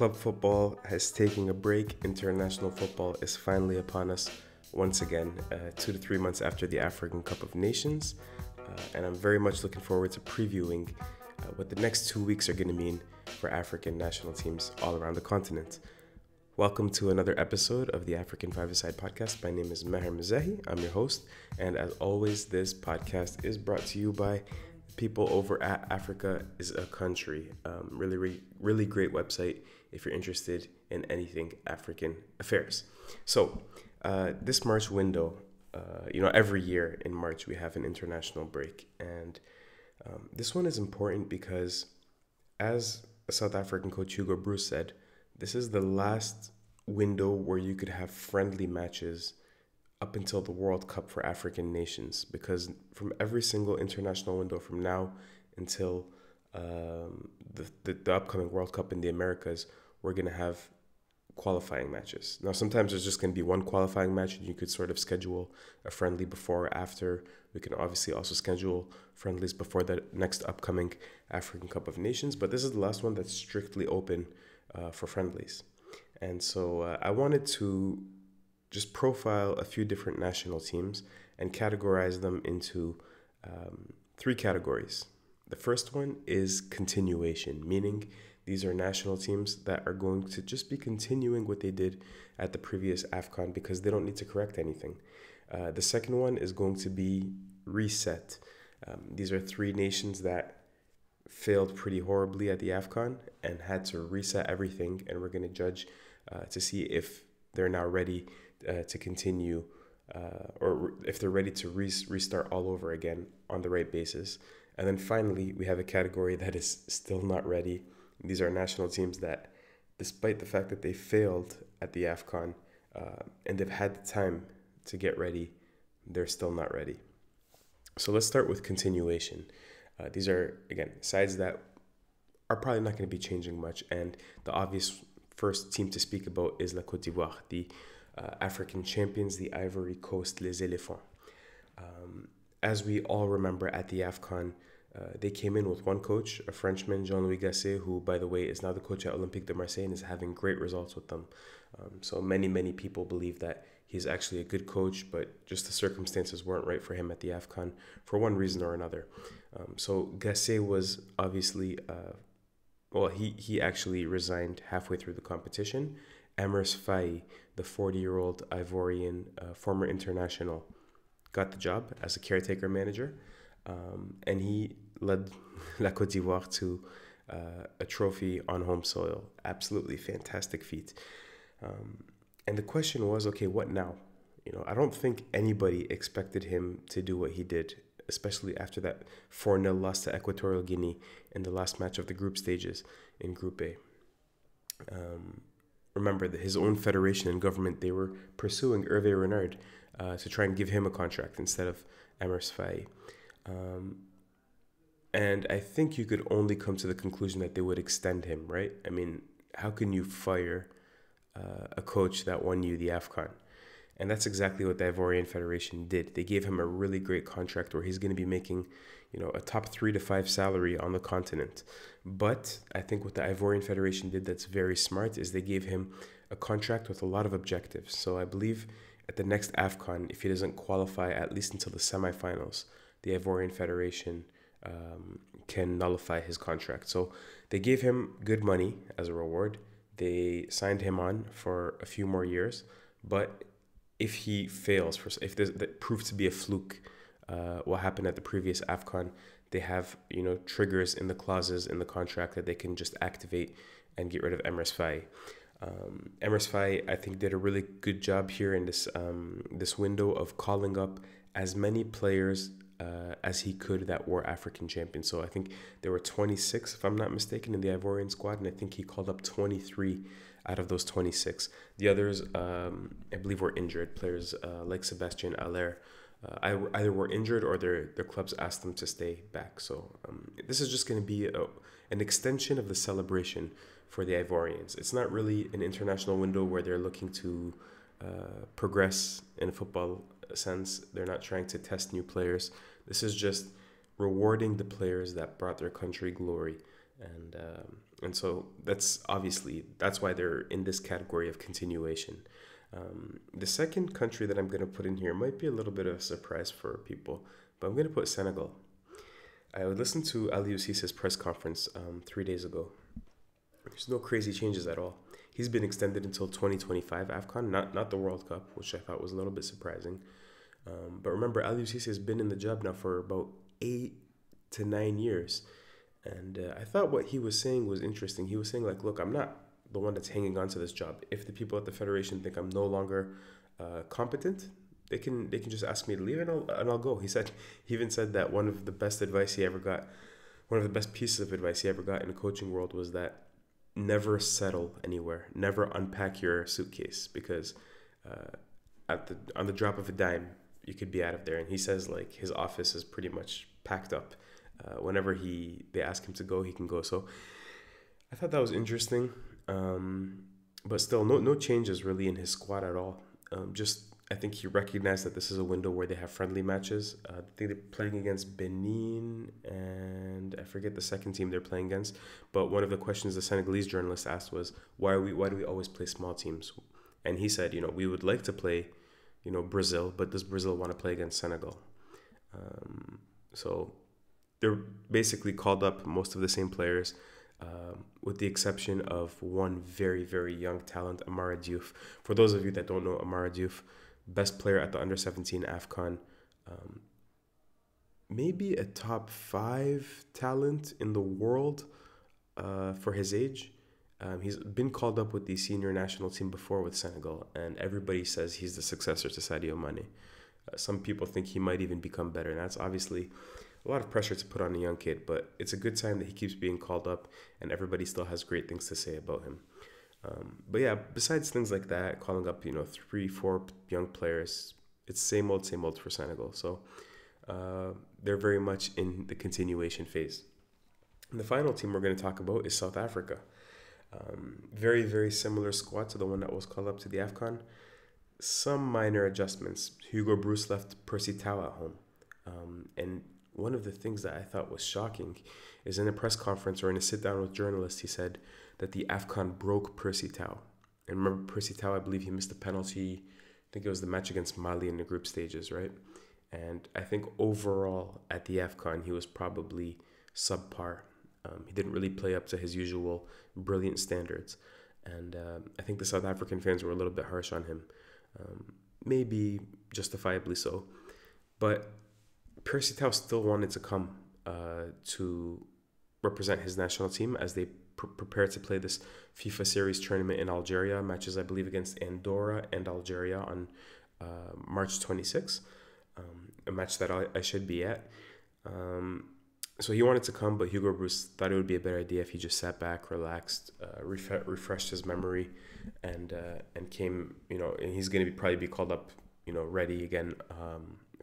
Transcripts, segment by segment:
Club football has taken a break. International football is finally upon us once again, 2 to 3 months after the African Cup of Nations. And I'm very much looking forward to previewing what the next 2 weeks are going to mean for African national teams all around the continent. Welcome to another episode of the African Five-A-Side podcast. My name is Maher Mazahi. I'm your host. And as always, this podcast is brought to you by people over at Africa is a Country. Really great website if you're interested in anything African affairs. So this March window, every year in March we have an international break. And this one is important because, as South African coach Hugo Broos said, this is the last window where you could have friendly matches up until the World Cup for African nations, because from every single international window from now until the upcoming World Cup in the Americas, we're going to have qualifying matches. Now, sometimes there's just going to be one qualifying match, and you could sort of schedule a friendly before or after. We can obviously also schedule friendlies before the next upcoming African Cup of Nations, but this is the last one that's strictly open for friendlies. And so I wanted to just profile a few different national teams and categorize them into three categories. The first one is continuation, meaning these are national teams that are going to just be continuing what they did at the previous Afcon because they don't need to correct anything. The second one is going to be reset. These are three nations that failed pretty horribly at the Afcon and had to reset everything, and we're going to judge to see if they're now ready to continue or if they're ready to restart all over again on the right basis. And then finally, we have a category that is still not ready. These are national teams that, despite the fact that they failed at the Afcon and they've had the time to get ready, they're still not ready. So let's start with continuation. These are, again, sides that are probably not going to be changing much. And the obvious first team to speak about is La Côte d'Ivoire, the African champions, the Ivory Coast, Les Éléphants. As we all remember at the AFCON, they came in with one coach, a Frenchman, Jean-Louis Gasset, who, by the way, is now the coach at Olympique de Marseille and is having great results with them. So many people believe that he's actually a good coach, but just the circumstances weren't right for him at the AFCON for one reason or another. So Gasset was obviously, he actually resigned halfway through the competition. Emers Faye, the 40-year-old Ivorian former international, got the job as a caretaker manager, and he led La Côte d'Ivoire to a trophy on home soil. Absolutely fantastic feat. And the question was, okay, what now? I don't think anybody expected him to do what he did, especially after that 4-0 loss to Equatorial Guinea in the last match of the group stages in Group A. Remember that his own federation and government, they were pursuing Hervé Renard to try and give him a contract instead of Emers Faye. And I think you could only come to the conclusion that they would extend him, right? I mean, how can you fire a coach that won you the AFCON? And that's exactly what the Ivorian Federation did. They gave him a really great contract where he's going to be making, a top 3 to 5 salary on the continent. But I think what the Ivorian Federation did that's very smart is they gave him a contract with a lot of objectives. So I believe at the next AFCON, if he doesn't qualify at least until the semifinals, the Ivorian Federation can nullify his contract. So they gave him good money as a reward. They signed him on for a few more years, but if he fails, if that proves to be a fluke, what happened at the previous AFCON, they have triggers in the clauses in the contract that they can just activate and get rid of Emers Faye. Emers Faye, I think, did a really good job here in this window of calling up as many players as he could that were African champions. So I think there were 26, if I'm not mistaken, in the Ivorian squad, and I think he called up 23 out of those 26. The others, I believe, were injured. Players like Sébastien Haller either were injured or their clubs asked them to stay back. So this is just going to be an extension of the celebration for the Ivorians. It's not really an international window where they're looking to progress in a football sense. They're not trying to test new players. This is just rewarding the players that brought their country glory. And And so that's why they're in this category of continuation. The second country that I'm going to put in here might be a little bit of a surprise for people, but I'm going to put Senegal. I listened to Aliou Cissé's press conference 3 days ago. There's no crazy changes at all. He's been extended until 2025 AFCON, not the World Cup, which I thought was a little bit surprising. But remember, Aliou Cissé has been in the job now for about 8 to 9 years. And I thought what he was saying was interesting. He was saying, like, look, I'm not the one that's hanging on to this job. If the people at the federation think I'm no longer competent, they can just ask me to leave, and I'll go. He even said that one of the best pieces of advice he ever got in the coaching world was that never settle anywhere, never unpack your suitcase, because on the drop of a dime you could be out of there. And he says, like, his office is pretty much packed up. Whenever they ask him to go, he can go. So I thought that was interesting. But still, no changes really in his squad at all. I think he recognized that this is a window where they have friendly matches. I think they're playing against Benin, and I forget the second team they're playing against. But one of the questions the Senegalese journalist asked was, why do we always play small teams? And he said, we would like to play, Brazil, but does Brazil want to play against Senegal? So they're basically called up most of the same players, with the exception of one very, very young talent, Amara Diouf. For those of you that don't know Amara Diouf, best player at the Under-17 AFCON, maybe a top 5 talent in the world for his age. He's been called up with the senior national team before with Senegal, and everybody says he's the successor to Sadio Mane. Some people think he might even become better, and that's obviously a lot of pressure to put on a young kid, but it's a good sign that he keeps being called up and everybody still has great things to say about him. But yeah, besides things like that, calling up, 3-4 young players, it's same old for Senegal. So they're very much in the continuation phase. And the final team we're going to talk about is South Africa. Very, very similar squad to the one that was called up to the AFCON. Some minor adjustments. Hugo Broos left Percy Tau at home. And one of the things that I thought was shocking is in a press conference or in a sit-down with journalists, he said that the AFCON broke Percy Tau. And remember, Percy Tau, I believe he missed a penalty. I think it was the match against Mali in the group stages, right? And I think overall at the AFCON, he was probably subpar. He didn't really play up to his usual brilliant standards. And I think the South African fans were a little bit harsh on him. Maybe justifiably so. But Percy Tau still wanted to come to represent his national team as they prepare to play this FIFA series tournament in Algeria. Matches, I believe, against Andorra and Algeria on March 26th. A match that I should be at. So he wanted to come, but Hugo Broos thought it would be a better idea if he just sat back, relaxed, refreshed his memory, and came. And he's going to probably be called up, ready again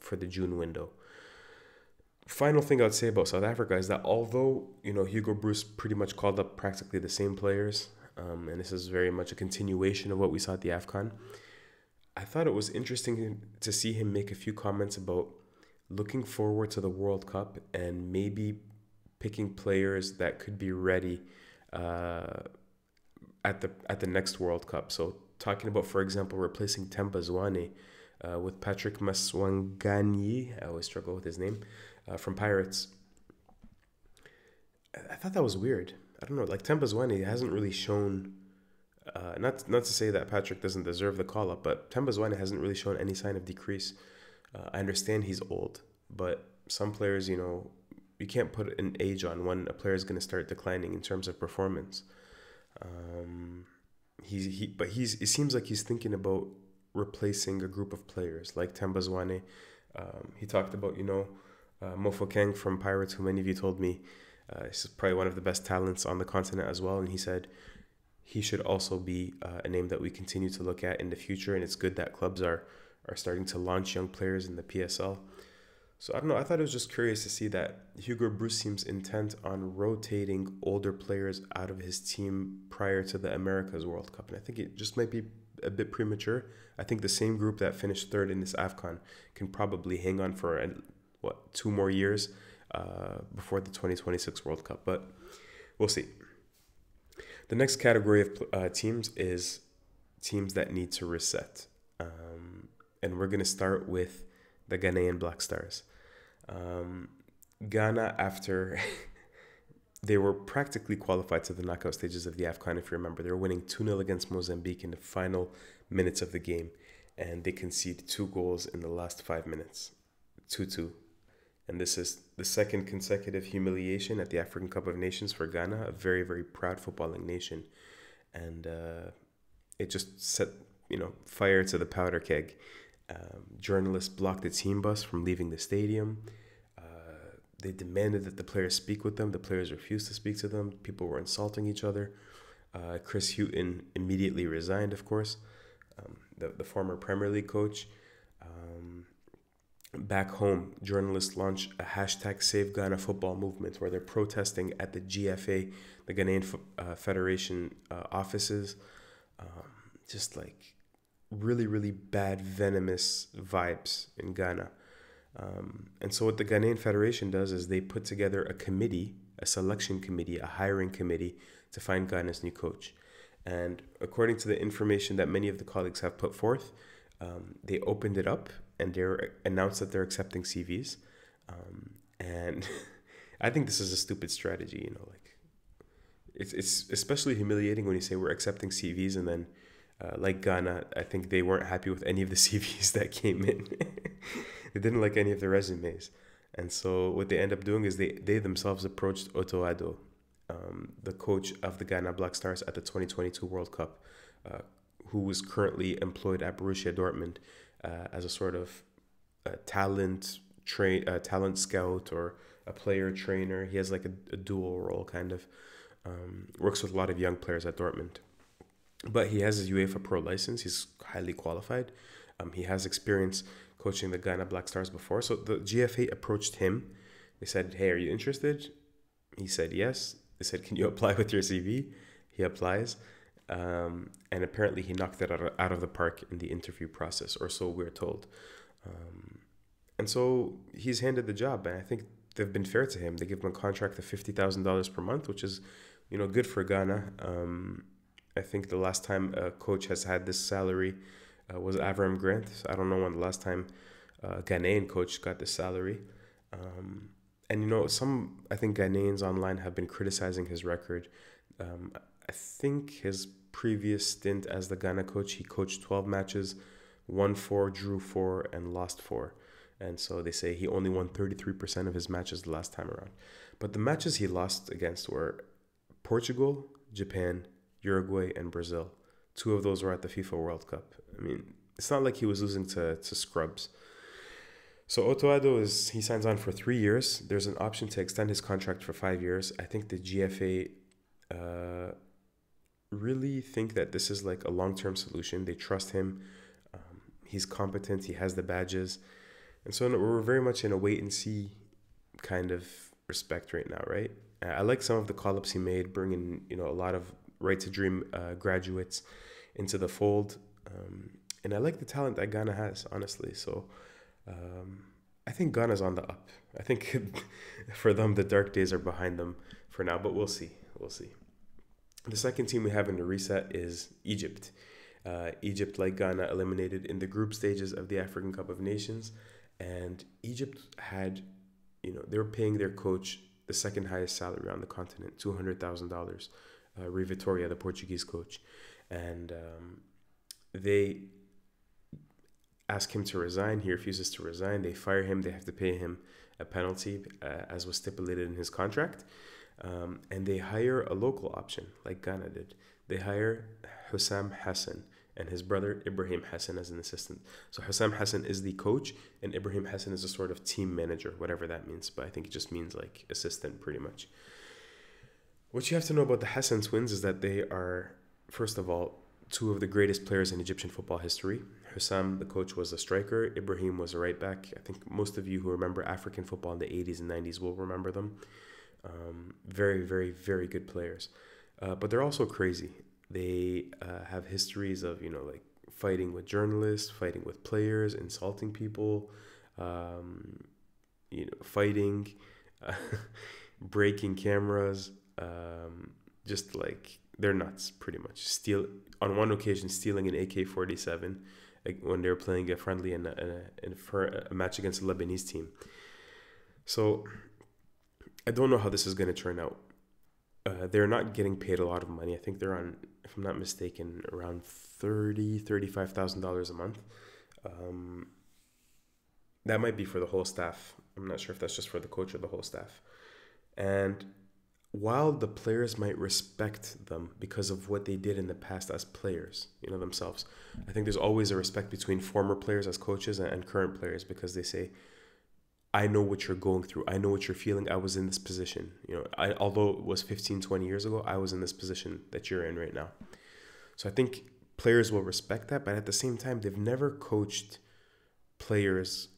for the June window. Final thing I'd say about South Africa is that although, Hugo Broos pretty much called up practically the same players, and this is very much a continuation of what we saw at the AFCON, I thought it was interesting to see him make a few comments about looking forward to the World Cup and maybe picking players that could be ready at the next World Cup. So talking about, for example, replacing Temba Zwane with Patrick Maswanganyi, I always struggle with his name, from Pirates. I thought that was weird. I don't know, like Temba Zwane hasn't really shown, not to say that Patrick doesn't deserve the call-up, but Temba Zwane hasn't really shown any sign of decrease. I understand he's old, but some players, you can't put an age on when a player is going to start declining in terms of performance. It seems like he's thinking about replacing a group of players like Temba Zwane. He talked about, Mofo Keng from Pirates, who many of you told me is probably one of the best talents on the continent as well. And he said he should also be a name that we continue to look at in the future. And it's good that clubs are starting to launch young players in the PSL. So I don't know. I thought it was just curious to see that Hugo Broos seems intent on rotating older players out of his team prior to the Americas World Cup. And I think it just might be a bit premature. I think the same group that finished third in this AFCON can probably hang on for 2 more years before the 2026 World Cup, but we'll see. The next category of teams is teams that need to reset. And we're going to start with the Ghanaian Black Stars. Ghana, after they were practically qualified to the knockout stages of the AFCON, if you remember, they were winning 2-0 against Mozambique in the final minutes of the game. And they conceded 2 goals in the last 5 minutes, 2-2. And this is the second consecutive humiliation at the African Cup of Nations for Ghana, a very, very proud footballing nation. And it just set, fire to the powder keg. Journalists blocked the team bus from leaving the stadium. They demanded that the players speak with them. The players refused to speak to them. People were insulting each other. Chris Hughton immediately resigned, of course, the former Premier League coach. Back home, journalists launched a hashtag Save Ghana Football movement where they're protesting at the GFA, the Ghanaian Federation offices. Just like really, really bad, venomous vibes in Ghana. And so what the Ghanaian Federation does is they put together a committee, a selection committee, a hiring committee to find Ghana's new coach. And according to the information that many of the colleagues have put forth, they opened it up and they announced that they're accepting CVs. And I think this is a stupid strategy, it's especially humiliating when you say we're accepting CVs and then like Ghana, I think they weren't happy with any of the CVs that came in. They didn't like any of the resumes. And so what they end up doing is they themselves approached Eto'o, the coach of the Ghana Black Stars at the 2022 World Cup, who was currently employed at Borussia Dortmund as a sort of talent scout or a player trainer. He has like a dual role kind of. Works with a lot of young players at Dortmund. But he has his UEFA Pro license. He's highly qualified. He has experience coaching the Ghana Black Stars before. So the GFA approached him. They said, hey, are you interested? He said, yes. They said, can you apply with your CV? He applies. And apparently he knocked it out of the park in the interview process, or so we're told. And so he's handed the job. And I think they've been fair to him. They give him a contract of $50,000 per month, which is, good for Ghana. I think the last time a coach has had this salary was Avram Grant. I don't know when the last time a Ghanaian coach got this salary. And, some, I think Ghanaians online have been criticizing his record. I think his previous stint as the Ghana coach, he coached 12 matches, won 4, drew 4, and lost 4. And so they say he only won 33% of his matches the last time around. But the matches he lost against were Portugal, Japan, Uruguay, and Brazil. 2 of those were at the FIFA World Cup. I mean, it's not like he was losing to scrubs. So Eto'o he signs on for 3 years. There's an option to extend his contract for 5 years. I think the GFA really think that this is like a long-term solution. They trust him. He's competent. He has the badges. And so we're very much in a wait-and-see kind of respect right now, right? I like some of the call-ups he made, bringing, a lot of Right to Dream graduates into the fold. And I like the talent that Ghana has, honestly. So I think Ghana's on the up. I think for them, the dark days are behind them for now, but we'll see. We'll see. The second team we have in the reset is Egypt. Egypt, like Ghana, eliminated in the group stages of the African Cup of Nations. And Egypt had, they were paying their coach the second highest salary on the continent, $200,000. Rui Vitória, the Portuguese coach. And they ask him to resign. He refuses to resign. They fire him. They have to pay him a penalty, as was stipulated in his contract. And they hire a local option, like Ghana did. They hire Hussam Hassan and his brother Ibrahim Hassan as an assistant. So Hussam Hassan is the coach, and Ibrahim Hassan is a sort of team manager, whatever that means. But I think it just means like assistant, pretty much. What you have to know about the Hassan twins is that they are, first of all, 2 of the greatest players in Egyptian football history. Hussam, the coach, was a striker. Ibrahim was a right back. I think most of you who remember African football in the 80s and 90s will remember them. Very, very, very good players. But they're also crazy. They have histories of, like fighting with journalists, fighting with players, insulting people, fighting, breaking cameras, just like they're nuts, pretty much. On one occasion, stealing an AK-47 when they were playing a friendly for a match against a Lebanese team. So I don't know how this is going to turn out. They're not getting paid a lot of money. I think they're on, if I'm not mistaken, around $35,000 a month. That might be for the whole staff. I'm not sure if that's just for the coach or the whole staff. And while the players might respect them because of what they did in the past as players, themselves, I think there's always a respect between former players as coaches and current players, because they say, I know what you're going through. I know what you're feeling. I was in this position. Although it was 15, 20 years ago, I was in this position that you're in right now. So I think players will respect that, but at the same time, they've never coached players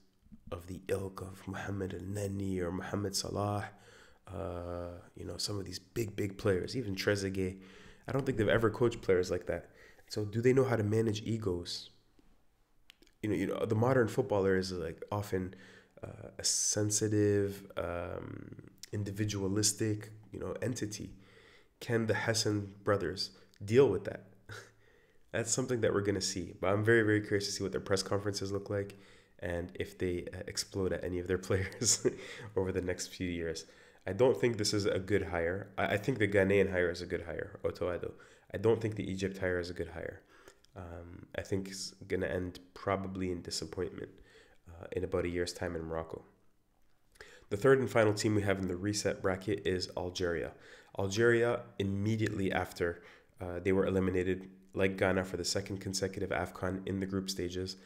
of the ilk of Mohamed El-Neni or Mohamed Salah, some of these big players, even Trezeguet. I don't think they've ever coached players like that. So do they know how to manage egos? The modern footballer is like often a sensitive, individualistic, entity. Can the Hassan brothers deal with that? That's something that we're going to see. But I'm very, very curious to see what their press conferences look like and if they explode at any of their players over the next few years. I don't think this is a good hire. I think the Ghanaian hire is a good hire, Eto'o. I don't think the Egypt hire is a good hire. I think it's going to end probably in disappointment in about a year's time in Morocco. The third and final team we have in the reset bracket is Algeria. Algeria, immediately after they were eliminated, like Ghana, for the second consecutive AFCON in the group stages,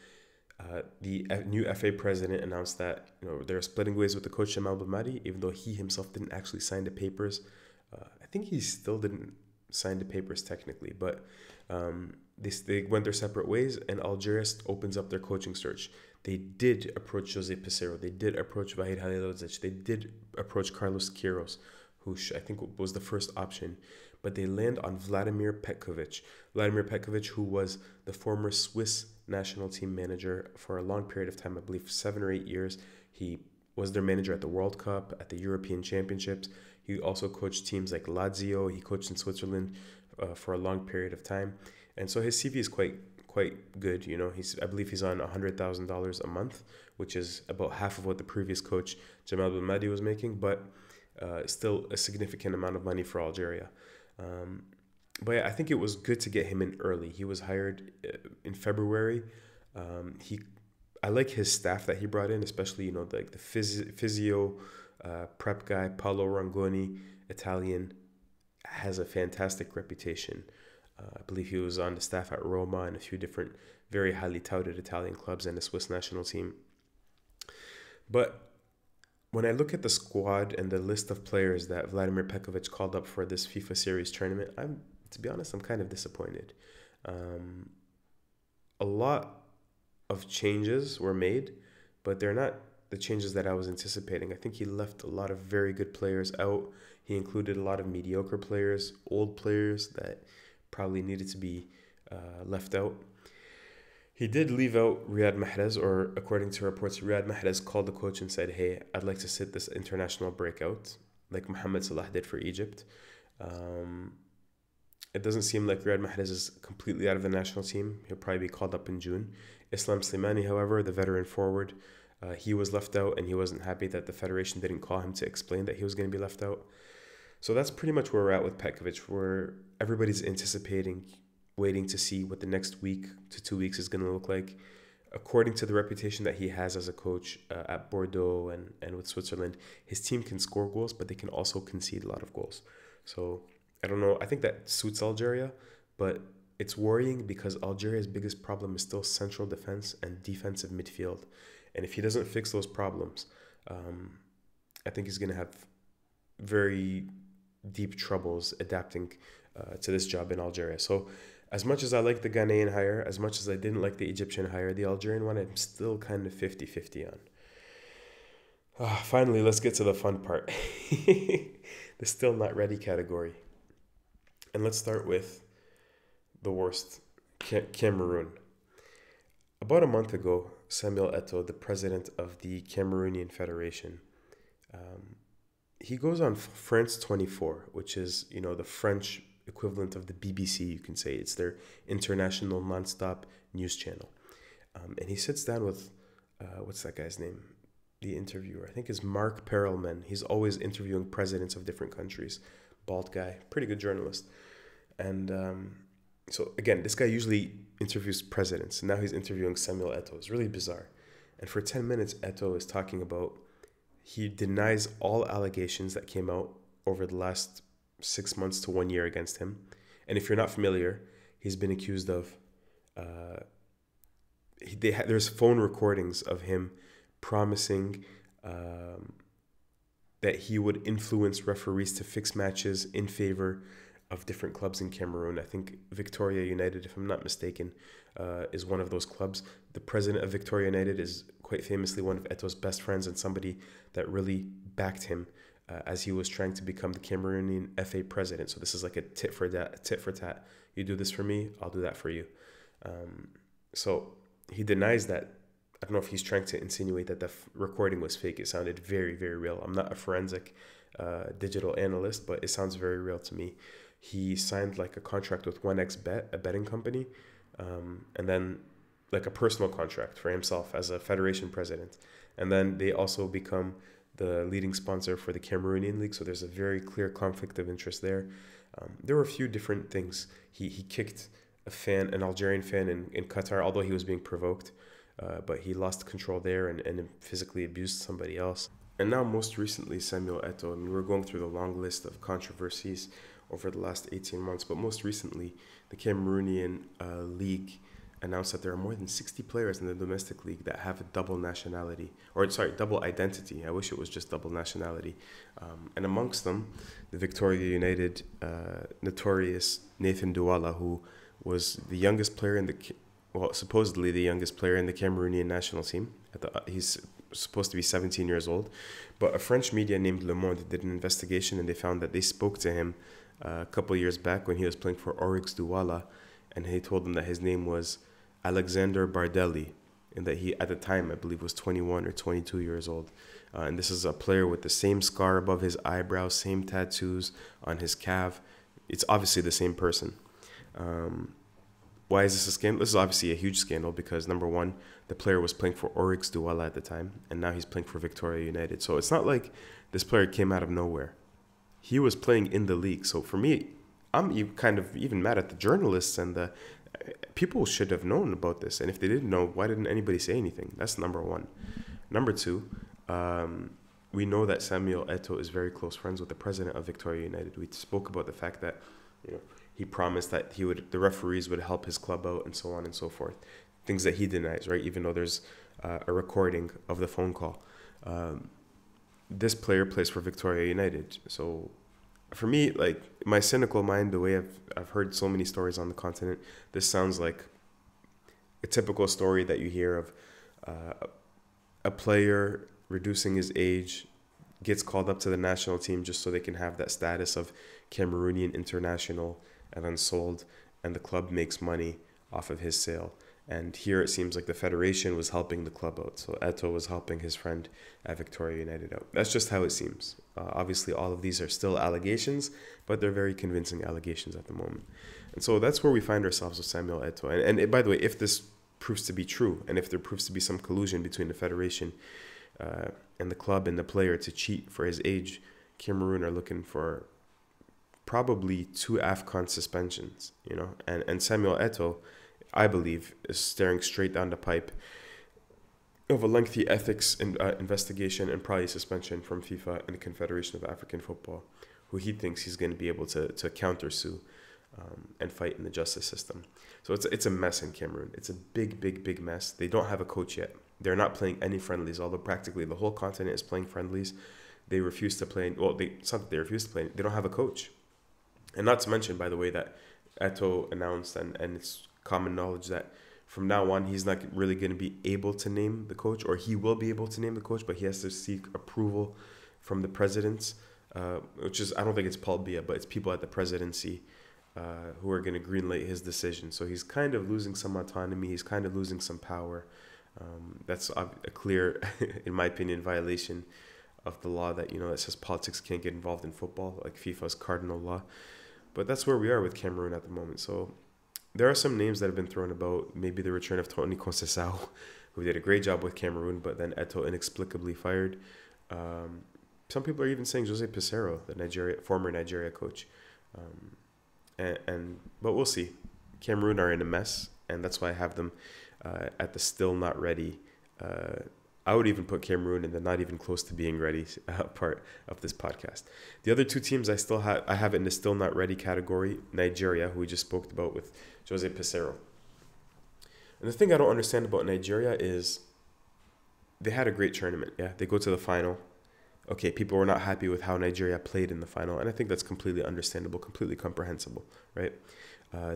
the new FA president announced that they're splitting ways with the coach Jamal Belmadi, even though he himself didn't actually sign the papers. I think he still didn't sign the papers technically, but they went their separate ways, and Algeria opens up their coaching search. They did approach Jose Peseiro. They did approach Vahid Halilovic. They did approach Carlos Queiroz, who I think was the first option. But they land on Vladimir Petkovic. Vladimir Petkovic, who was the former Swiss national team manager for a long period of time, I believe 7 or 8 years. He was their manager at the World Cup, at the European Championships. He also coached teams like Lazio. He coached in Switzerland for a long period of time. And so his CV is quite good. I believe he's on $100,000 a month, which is about half of what the previous coach Jamal Belmadi was making, but still a significant amount of money for Algeria. But yeah, I think it was good to get him in early. He was hired in February. I like his staff that he brought in, especially like the physio prep guy Paolo Rangoni, Italian, has a fantastic reputation. I believe he was on the staff at Roma and a few different very highly touted Italian clubs and the Swiss national team. But when I look at the squad and the list of players that Vladimir Petkovic called up for this FIFA series tournament, to be honest, I'm kind of disappointed. A lot of changes were made, but they're not the changes that I was anticipating. I think he left a lot of very good players out. He included a lot of mediocre players, old players that probably needed to be left out. He did leave out Riyad Mahrez, or according to reports, Riyad Mahrez called the coach and said, hey, I'd like to sit this international break out, like Mohamed Salah did for Egypt. It doesn't seem like Riyad Mahrez is completely out of the national team. He'll probably be called up in June. Islam Slimani, however, the veteran forward, he was left out, and he wasn't happy that the federation didn't call him to explain that he was going to be left out. So that's pretty much where we're at with Petkovic, where everybody's anticipating, waiting to see what the next week to 2 weeks is going to look like. According to the reputation that he has as a coach at Bordeaux and with Switzerland, his team can score goals, but they can also concede a lot of goals. So I don't know. I think that suits Algeria, but it's worrying because Algeria's biggest problem is still central defense and defensive midfield. And if he doesn't fix those problems, I think he's going to have very deep troubles adapting to this job in Algeria. So as much as I like the Ghanaian hire, as much as I didn't like the Egyptian hire, the Algerian one, I'm still kind of 50-50 on. Finally, let's get to the fun part. The still not ready category. And let's start with the worst, Cameroon. About a month ago, Samuel Eto'o, the president of the Cameroonian Federation, he goes on France 24, which is, the French equivalent of the BBC, you can say. It's their international nonstop news channel. And he sits down with, what's that guy's name? The interviewer, I think, is Mark Perelman. He's always interviewing presidents of different countries. Bald guy, pretty good journalist. And so again, this guy usually interviews presidents. And now he's interviewing Samuel Eto'o. It's really bizarre. And for 10 minutes, Eto'o is talking about, he denies all allegations that came out over the last 6 months to 1 year against him. And if you're not familiar, he's been accused of, there's phone recordings of him promising that he would influence referees to fix matches in favor of different clubs in Cameroon. I think Victoria United, if I'm not mistaken, is one of those clubs. The president of Victoria United is quite famously one of Eto'o's best friends and somebody that really backed him as he was trying to become the Cameroonian FA president. So this is like a tit for tat. You do this for me, I'll do that for you. So he denies that. I don't know if he's trying to insinuate that the recording was fake. It sounded very, very real. I'm not a forensic digital analyst, but it sounds very real to me. He signed like a contract with 1xBet, a betting company, and then like a personal contract for himself as a federation president. And then they also become the leading sponsor for the Cameroonian League. So there's a very clear conflict of interest there. There were a few different things. He kicked an Algerian fan in Qatar, although he was being provoked. But he lost control there and physically abused somebody else. And now most recently, Samuel Eto'o. I mean, we're going through the long list of controversies over the last 18 months. But most recently, the Cameroonian league announced that there are more than 60 players in the domestic league that have a double nationality. Double identity. I wish it was just double nationality. And amongst them, the Victoria United notorious Nathan Douala, who was the youngest player supposedly the youngest player in the Cameroonian national team. He's supposed to be 17 years old. But a French media named Le Monde did an investigation and they found that they spoke to him a couple of years back when he was playing for Oryx Douala, and he told them that his name was Alexander Bardelli, and that he, at the time, I believe, was 21 or 22 years old. And this is a player with the same scar above his eyebrow, same tattoos on his calf. It's obviously the same person. Why is this a scandal? This is obviously a huge scandal because, number one, the player was playing for Oryx Douala at the time, and now he's playing for Victoria United. So it's not like this player came out of nowhere. He was playing in the league. So for me, I'm kind of even mad at the journalists and the people should have known about this. And if they didn't know, why didn't anybody say anything? That's number one. Number two, we know that Samuel Eto'o is very close friends with the president of Victoria United. We spoke about the fact that, he promised that the referees would help his club out and so on and so forth. Things that he denies, right? Even though there's a recording of the phone call. This player plays for Victoria United. So for me, like my cynical mind, the way I've heard so many stories on the continent, this sounds like a typical story that you hear of a player reducing his age, gets called up to the national team just so they can have that status of Cameroonian international, and then sold, and the club makes money off of his sale. And here it seems like the federation was helping the club out. So Eto'o was helping his friend at Victoria United out. That's just how it seems. Obviously, all of these are still allegations, but they're very convincing allegations at the moment. And so that's where we find ourselves with Samuel Eto'o. And by the way, if this proves to be true, and if there proves to be some collusion between the federation and the club and the player to cheat for his age, Cameroon are looking for probably 2 Afcon suspensions, and Samuel Eto'o, I believe, is staring straight down the pipe of a lengthy ethics investigation and probably suspension from FIFA and the Confederation of African Football, who he thinks he's going to be able to countersue and fight in the justice system. So it's a mess in Cameroon. It's a big, big, big mess. They don't have a coach yet. They're not playing any friendlies, although practically the whole continent is playing friendlies. They refuse to play. Well, it's not that they refuse to play. They don't have a coach. And not to mention, by the way, that Eto'o announced, and it's common knowledge that from now on, he's not really going to be able to name the coach, or he will be able to name the coach, but he has to seek approval from the presidents, which is, I don't think it's Paul Biya, but it's people at the presidency who are going to greenlight his decision. So he's kind of losing some autonomy. He's kind of losing some power. That's a clear, in my opinion, violation of the law that, that says politics can't get involved in football, like FIFA's cardinal law. But that's where we are with Cameroon at the moment. So there are some names that have been thrown about. Maybe the return of Tony Conceição, who did a great job with Cameroon, but then Eto'o inexplicably fired. Some people are even saying Jose Peseiro, the former Nigeria coach. But we'll see. Cameroon are in a mess, and that's why I have them at the still not ready. I would even put Cameroon in the not even close to being ready part of this podcast. The other two teams I have in the still not ready category: Nigeria, who we just spoke about with Jose Peseiro. And the thing I don't understand about Nigeria is they had a great tournament. Yeah, they go to the final. Okay, people were not happy with how Nigeria played in the final, and I think that's completely understandable, completely comprehensible, right?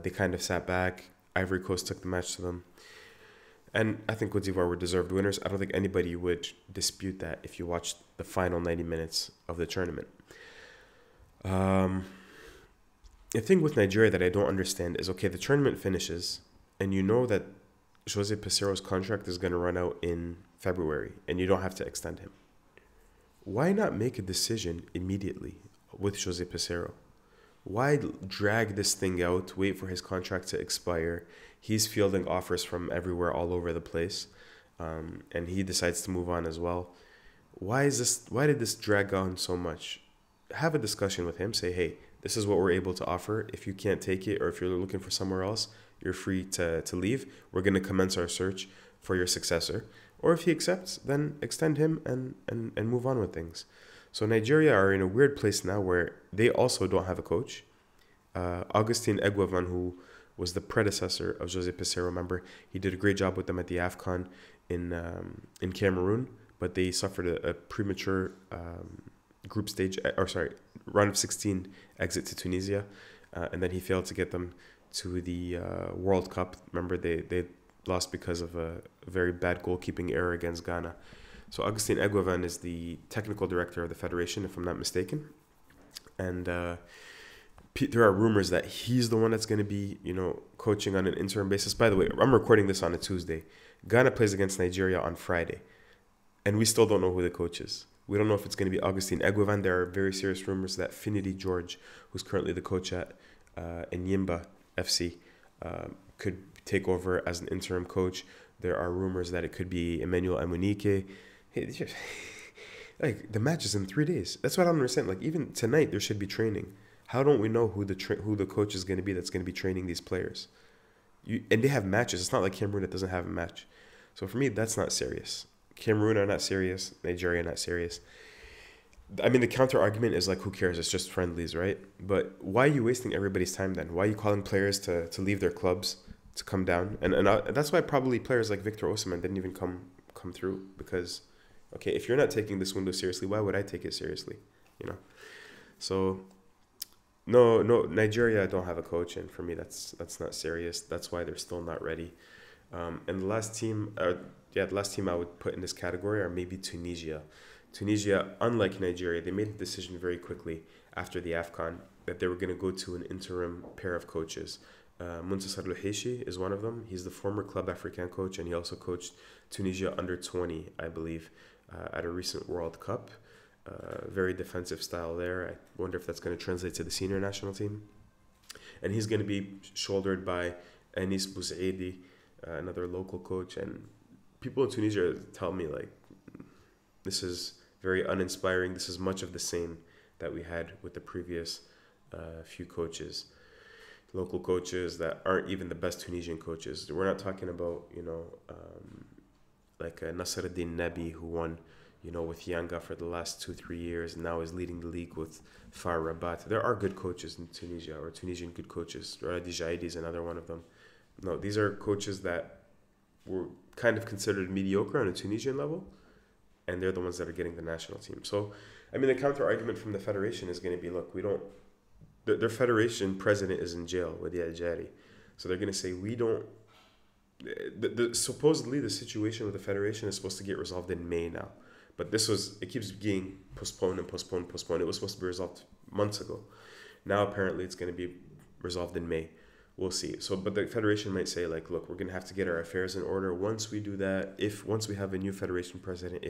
They kind of sat back. Ivory Coast took the match to them. And I think Cote d'Ivoire were deserved winners. I don't think anybody would dispute that if you watched the final 90 minutes of the tournament. The thing with Nigeria that I don't understand is, okay, the tournament finishes, and you know that Jose Peseiro's contract is going to run out in February, and you don't have to extend him. Why not make a decision immediately with Jose Peseiro? Why drag this thing out, wait for his contract to expire? He's fielding offers from everywhere, all over the place, and he decides to move on as well. Why did this drag on so much? Have a discussion with him. Say, hey, this is what we're able to offer. If you can't take it, or if you're looking for somewhere else, you're free to leave. We're going to commence our search for your successor. Or if he accepts, then extend him and move on with things. So Nigeria are in a weird place now where they also don't have a coach. Augustin Eguavoen, who was the predecessor of Jose Peseiro, remember, he did a great job with them at the Afcon in Cameroon, but they suffered a premature round of 16 exit to Tunisia, and then he failed to get them to the World Cup. Remember, they lost because of a very bad goalkeeping error against Ghana. So Augustin Eguavoen is the technical director of the federation, if I'm not mistaken. And there are rumors that he's the one that's going to be, coaching on an interim basis. By the way, I'm recording this on a Tuesday. Ghana plays against Nigeria on Friday. And we still don't know who the coach is. We don't know if it's going to be Augustin Eguavoen. There are very serious rumors that Finidi George, who's currently the coach at Enyimba FC, could take over as an interim coach. There are rumors that it could be Emmanuel Amunike. Hey, like, the match is in 3 days. That's what I don't understand. Like, even tonight there should be training. How don't we know who the coach is going to be that's going to be training these players? And they have matches. It's not like Cameroon that doesn't have a match. So for me, that's not serious. Cameroon are not serious. Nigeria not serious. I mean, the counter argument is like, who cares? It's just friendlies, right? But why are you wasting everybody's time then? Why are you calling players to leave their clubs, to come down? And that's why probably players like Victor Osimhen didn't even come through, because, okay, if you're not taking this window seriously, why would I take it seriously? So no, Nigeria don't have a coach, and for me that's not serious. That's why they're still not ready. And the last team I would put in this category are maybe Tunisia. Tunisia, unlike Nigeria, they made a decision very quickly after the Afcon that they were going to go to an interim pair of coaches. Muntasar Louheishi is one of them. He's the former Club Africain coach, and he also coached Tunisia under 20, I believe, at a recent World Cup. Very defensive style there. I wonder if that's going to translate to the senior national team. And he's going to be shouldered by Anis Boussaidi, another local coach. And people in Tunisia tell me, like, this is very uninspiring. This is much of the same that we had with the previous few coaches. Local coaches that aren't even the best Tunisian coaches. We're not talking about, like Nasreddine Nabi, who won, with Yanga for the last 2-3 years, and now is leading the league with FAR Rabat. There are good coaches in Tunisia, or Tunisian good coaches. Radi Jaidi is another one of them. No, these are coaches that were kind of considered mediocre on a Tunisian level, and they're the ones that are getting the national team. So, I mean, the counter argument from the federation is going to be, look, their federation president is in jail with the Algeria. So they're going to say, we don't... supposedly the situation with the federation is supposed to get resolved in May now. But it keeps being postponed. It was supposed to be resolved months ago. Now apparently it's going to be resolved in May. We'll see. But the federation might say, like, look, we're going to have to get our affairs in order. Once we do that, once we have a new federation president,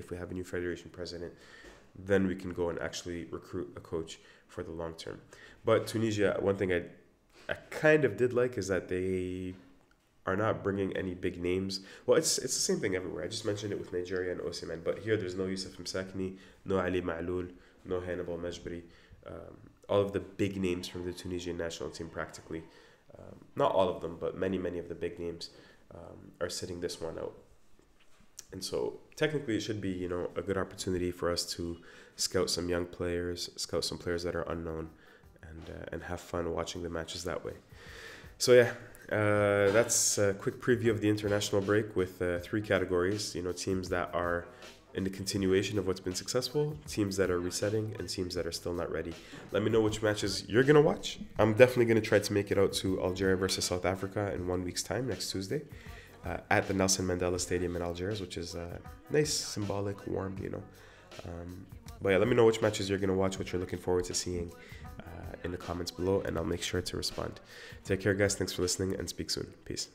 then we can go and actually recruit a coach for the long term. But Tunisia, one thing I kind of did like is that they are not bringing any big names. Well, it's the same thing everywhere. I just mentioned it with Nigeria and Osimhen, but here there's no Youssef Msakni, no Ali Ma'loul, no Hannibal Mejbri. All of the big names from the Tunisian national team practically, not all of them, but many of the big names are sitting this one out. And so technically it should be, you know, a good opportunity for us to scout some young players, scout some players that are unknown, and have fun watching the matches that way. So yeah, that's a quick preview of the international break with 3 categories, you know, teams that are in the continuation of what's been successful, teams that are resetting, and teams that are still not ready. Let me know which matches you're going to watch. I'm definitely going to try to make it out to Algeria versus South Africa in 1 week's time, next Tuesday, at the Nelson Mandela Stadium in Algiers, which is nice, symbolic, warm, you know. But yeah, let me know which matches you're going to watch, what you're looking forward to seeing in the comments below, and I'll make sure to respond. Take care, guys. Thanks for listening, and speak soon. Peace.